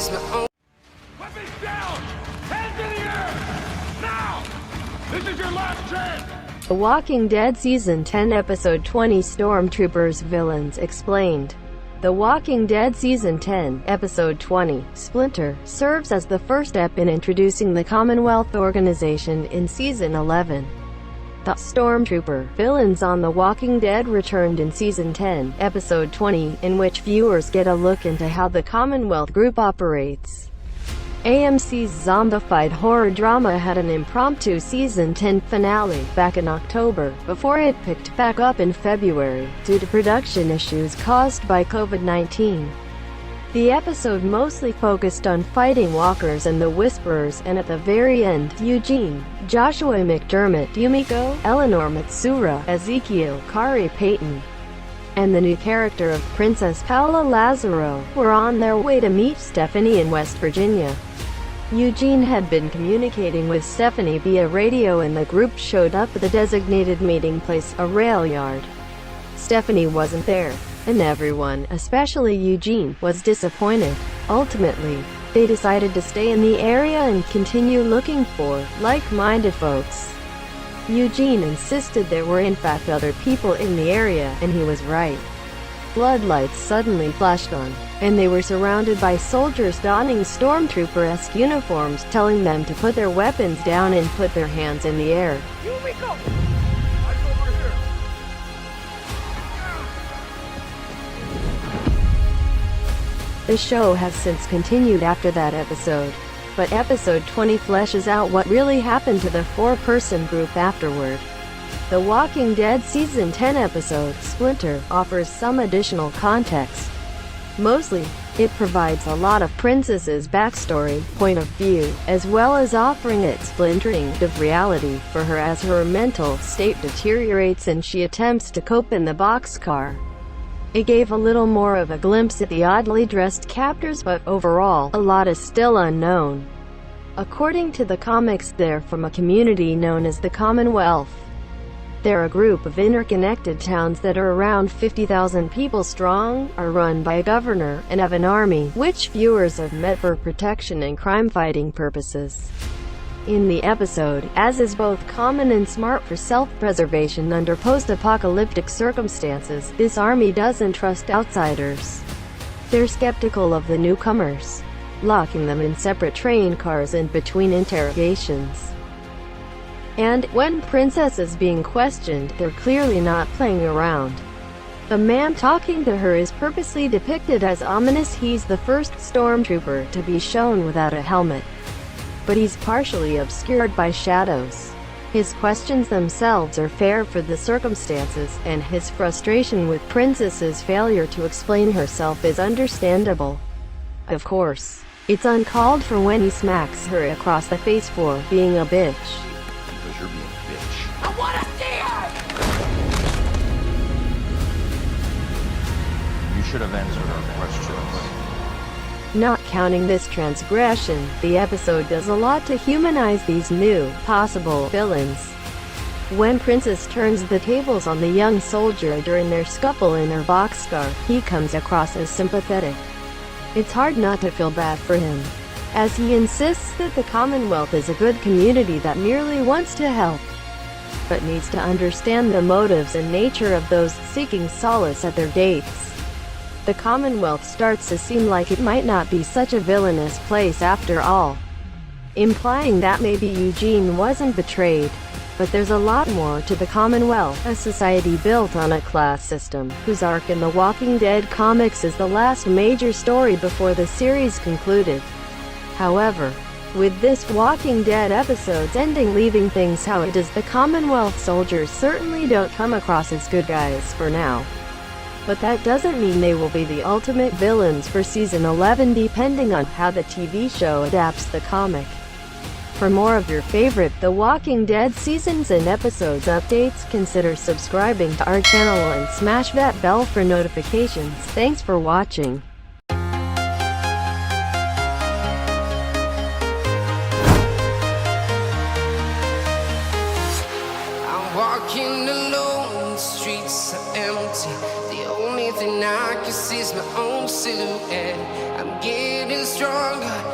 is my own. Weapons down! Hands in the air! Now! This is your last chance! The Walking Dead Season 10 Episode 20 Stormtroopers Villains Explained. The Walking Dead Season 10, Episode 20, Splinter, serves as the first step in introducing the Commonwealth organization in Season 11. The Stormtrooper villains on The Walking Dead returned in Season 10, Episode 20, in which viewers get a look into how the Commonwealth group operates. AMC's zombified horror drama had an impromptu Season 10 finale back in October, before it picked back up in February, due to production issues caused by COVID-19. The episode mostly focused on fighting walkers and the Whisperers, and at the very end, Eugene, Joshua McDermott, Yumiko, Eleanor Matsuura, Ezekiel, Kari Payton, and the new character of Princess Paula Lazaro were on their way to meet Stephanie in West Virginia. Eugene had been communicating with Stephanie via radio and the group showed up at the designated meeting place, a rail yard. Stephanie wasn't there, and everyone, especially Eugene, was disappointed. Ultimately, they decided to stay in the area and continue looking for like-minded folks. Eugene insisted there were in fact other people in the area, and he was right. Floodlights suddenly flashed on, and they were surrounded by soldiers donning stormtrooper-esque uniforms, telling them to put their weapons down and put their hands in the air. Yumiko! I'm over here! The show has since continued after that episode, but Episode 20 fleshes out what really happened to the four-person group afterward. The Walking Dead Season 10 episode, Splinter, offers some additional context. Mostly, it provides a lot of Princess's backstory, point of view, as well as offering it splintering of reality for her as her mental state deteriorates and she attempts to cope in the boxcar. It gave a little more of a glimpse at the oddly dressed captors, but overall, a lot is still unknown. According to the comics, they're from a community known as the Commonwealth. They're a group of interconnected towns that are around 50,000 people strong, are run by a governor, and have an army, which viewers have met for protection and crime-fighting purposes. In the episode, as is both common and smart for self-preservation under post-apocalyptic circumstances, this army doesn't trust outsiders. They're skeptical of the newcomers, locking them in separate train cars and between interrogations. And, when Princess is being questioned, they're clearly not playing around. The man talking to her is purposely depicted as ominous. He's the first stormtrooper to be shown without a helmet, but he's partially obscured by shadows. His questions themselves are fair for the circumstances, and his frustration with Princess's failure to explain herself is understandable. Of course, it's uncalled for when he smacks her across the face for being a bitch. Because you're being a bitch. I wanna see her! You should have answered our questions. Not counting this transgression, the episode does a lot to humanize these new, possible villains. When Princess turns the tables on the young soldier during their scuffle in her boxcar, he comes across as sympathetic. It's hard not to feel bad for him, as he insists that the Commonwealth is a good community that merely wants to help, but needs to understand the motives and nature of those seeking solace at their dates. The Commonwealth starts to seem like it might not be such a villainous place after all, implying that maybe Eugene wasn't betrayed. But there's a lot more to the Commonwealth, a society built on a class system, whose arc in the Walking Dead comics is the last major story before the series concluded. However, with this Walking Dead episode's ending leaving things how it is, the Commonwealth soldiers certainly don't come across as good guys for now. But that doesn't mean they will be the ultimate villains for Season 11 depending on how the TV show adapts the comic. For more of your favorite The Walking Dead seasons and episodes updates, consider subscribing to our channel and smash that bell for notifications. Thanks for watching. I'm walking alone, the streets are empty. The only thing I can sees my own silhouette. I'm getting stronger.